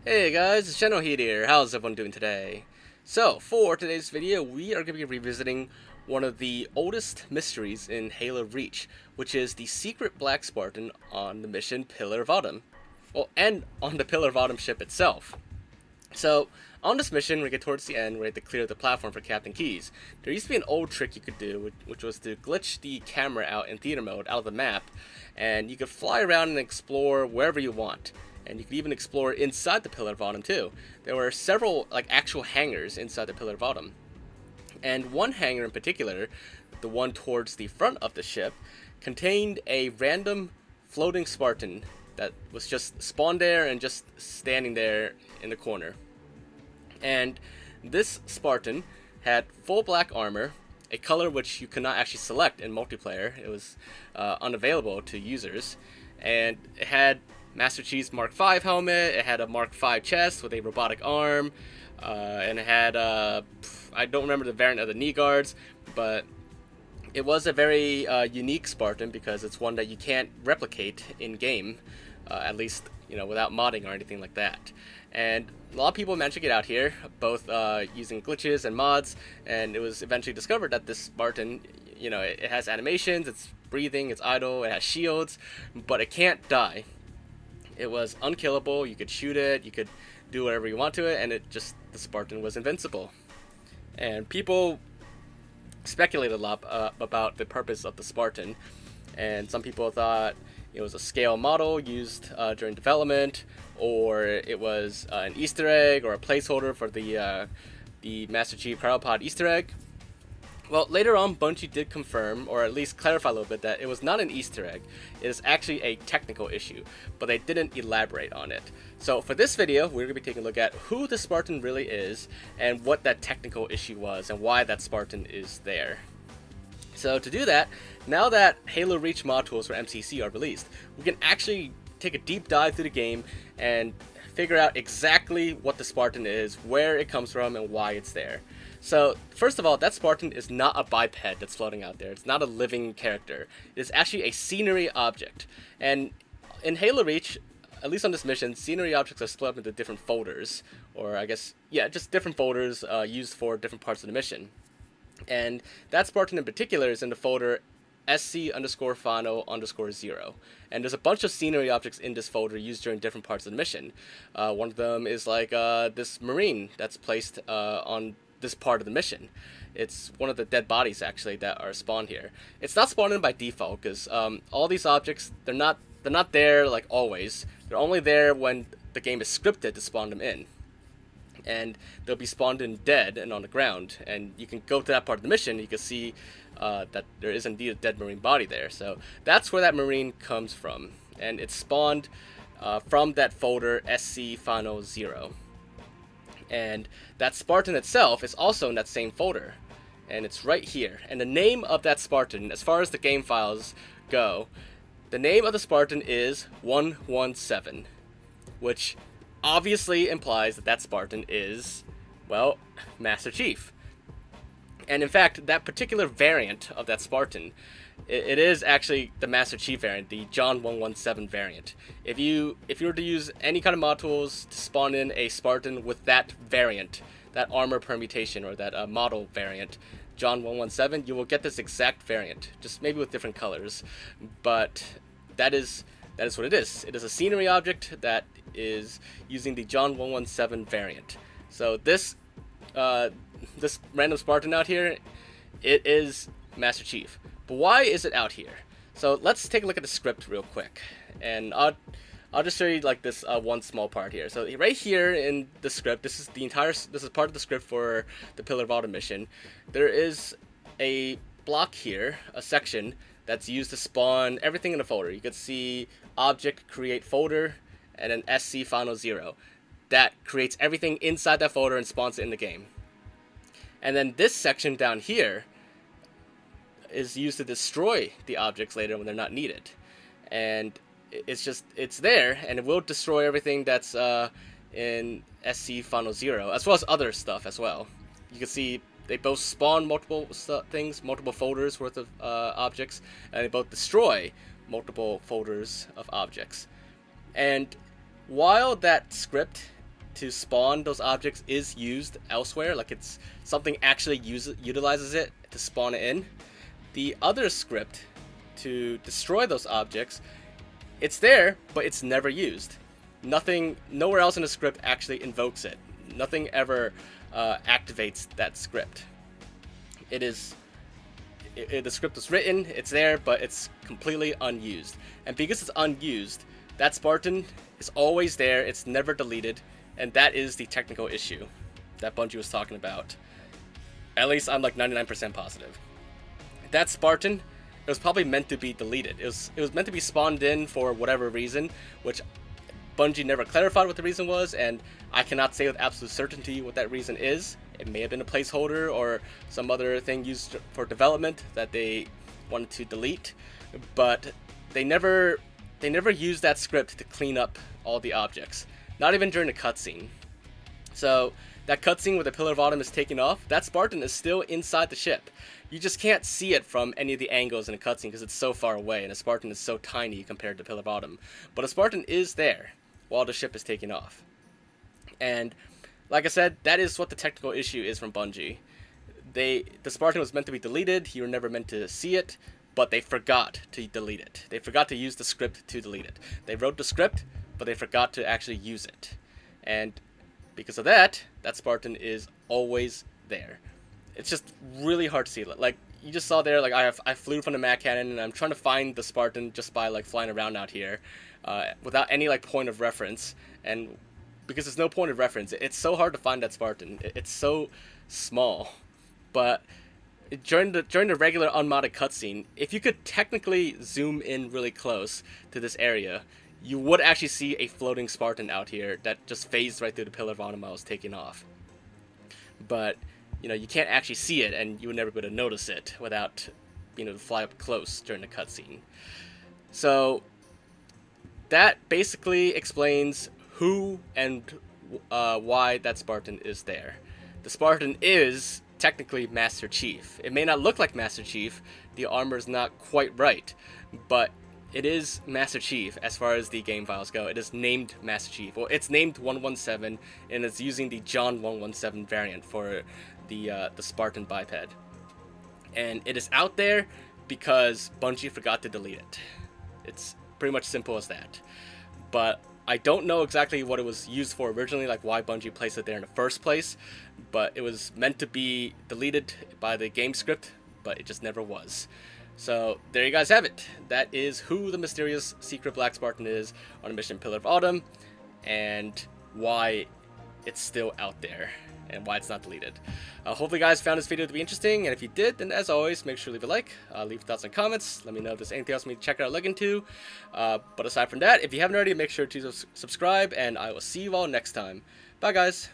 Hey guys, it's Generalkidd here. How's everyone doing today? So, for today's video, we are going to be revisiting one of the oldest mysteries in Halo Reach, which is the secret Black Spartan on the mission Pillar of Autumn. Well, and on the Pillar of Autumn ship itself. So, on this mission, we get towards the end, we have to clear the platform for Captain Keyes. There used to be an old trick you could do, which was to glitch the camera out in theater mode out of the map, and you could fly around and explore wherever you want. And you could even explore inside the Pillar of Autumn too. There were several actual hangars inside the Pillar of Autumn. And one hangar in particular, the one towards the front of the ship, contained a random floating Spartan that was just spawned there and just standing there in the corner. And this Spartan had full black armor, a color which you could not actually select in multiplayer. It was unavailable to users. And it had Master Chief's Mark V helmet, it had a Mark V chest with a robotic arm, and it had, I don't remember the variant of the knee guards, but it was a very unique Spartan because it's one that you can't replicate in-game, at least, without modding or anything like that. And a lot of people managed to get out here, both using glitches and mods, and it was eventually discovered that this Spartan, it has animations, it's breathing, it's idle, it has shields, but it can't die. It was unkillable, you could shoot it, you could do whatever you want to it, and the Spartan was invincible. And people speculated a lot about the purpose of the Spartan, and some people thought it was a scale model used during development, or it was an Easter egg or a placeholder for the Master Chief Cryopod Easter egg. Well, later on, Bungie did confirm, or at least clarify a little bit, that it was not an Easter egg. It is actually a technical issue, but they didn't elaborate on it. So for this video, we're going to be taking a look at who the Spartan really is, and what that technical issue was, and why that Spartan is there. So to do that, now that Halo Reach mod tools for MCC are released, we can actually take a deep dive through the game and figure out exactly what the Spartan is, where it comes from, and why it's there. So, first of all, that Spartan is not a biped that's floating out there. It's not a living character. It is actually a scenery object. And in Halo Reach, at least on this mission, scenery objects are split up into different folders. Or I guess, yeah, just different folders used for different parts of the mission. And that Spartan in particular is in the folder SC_Fano_0. And there's a bunch of scenery objects in this folder used during different parts of the mission. One of them is like this Marine that's placed on this part of the mission. It's one of the dead bodies actually that are spawned here. It's not spawned in by default because all these objects, they're not there like always. They're only there when the game is scripted to spawn them in. And they'll be spawned in dead and on the ground. And you can go to that part of the mission, you can see that there is indeed a dead Marine body there. So that's where that Marine comes from. And it's spawned from that folder SC_Fano_0. And that Spartan itself is also in that same folder. And it's right here. And the name of that Spartan, as far as the game files go, the name of the Spartan is 117. Which obviously implies that that Spartan is, well, Master Chief. And in fact, that particular variant of that Spartan, it is actually the Master Chief variant, the John 117 variant. If you were to use any kind of mod tools to spawn in a Spartan with that variant, that armor permutation or that model variant, John 117, you will get this exact variant, just maybe with different colors. But that is what it is. It is a scenery object that is using the John 117 variant. So this random Spartan out here, it is Master Chief. But why is it out here? So let's take a look at the script real quick, and I'll just show you like this one small part here. So right here in the script, this is part of the script for the Pillar of Autumn mission. There is a block here, a section that's used to spawn everything in a folder. You could see object create folder and an SC_Fano_0 that creates everything inside that folder and spawns it in the game. And then this section down here is used to destroy the objects later when they're not needed. And it's there, and it will destroy everything that's in SC_Fano_0, as well as other stuff as well. You can see they both spawn multiple things, multiple folders worth of objects, and they both destroy multiple folders of objects. And while that script to spawn those objects is used elsewhere, like it's something actually utilizes it to spawn it in. The other script to destroy those objects, it's there, but it's never used. Nowhere else in the script actually invokes it. Nothing ever activates that script. The script was written, it's there, but it's completely unused. And because it's unused, that Spartan is always there, it's never deleted, and that is the technical issue that Bungie was talking about. At least I'm like 99% positive. That Spartan, it was probably meant to be deleted. It was meant to be spawned in for whatever reason, which Bungie never clarified what the reason was, and I cannot say with absolute certainty what that reason is. It may have been a placeholder or some other thing used for development that they wanted to delete, but they never used that script to clean up all the objects, not even during the cutscene. So that cutscene where the Pillar of Autumn is taking off, that Spartan is still inside the ship. You just can't see it from any of the angles in the cutscene because it's so far away, and a Spartan is so tiny compared to Pillar of Autumn. But a Spartan is there while the ship is taking off. And like I said, that is what the technical issue is from Bungie. The Spartan was meant to be deleted, you were never meant to see it, but they forgot to delete it. They forgot to use the script to delete it. They wrote the script, but they forgot to actually use it. And because of that, that Spartan is always there. It's just really hard to see. Like, you just saw there, like, I flew from the Mach Cannon, and I'm trying to find the Spartan just by, like, flying around out here, without any, like, point of reference. And because there's no point of reference, it's so hard to find that Spartan. It's so small. But during the regular unmodded cutscene, if you could technically zoom in really close to this area, you would actually see a floating Spartan out here that just phased right through the Pillar of Autumn I was taking off. But, you know, you can't actually see it, and you would never be able to notice it without being able to fly up close during the cutscene. So that basically explains who and why that Spartan is there. The Spartan is technically Master Chief. It may not look like Master Chief, the armor is not quite right, but it is Master Chief as far as the game files go. It is named Master Chief. Well, it's named 117, and it's using the John 117 variant for the Spartan biped. And it is out there because Bungie forgot to delete it. It's pretty much simple as that. But I don't know exactly what it was used for originally, like why Bungie placed it there in the first place, but it was meant to be deleted by the game script, but it just never was. So there you guys have it. That is who the mysterious secret Black Spartan is on a mission Pillar of Autumn, and why it's still out there, and why it's not deleted. Hopefully you guys found this video to be interesting, and if you did, then as always, make sure to leave a like, leave thoughts and comments, let me know if there's anything else for me to check out or look into. But aside from that, if you haven't already, make sure to subscribe, and I will see you all next time. Bye guys!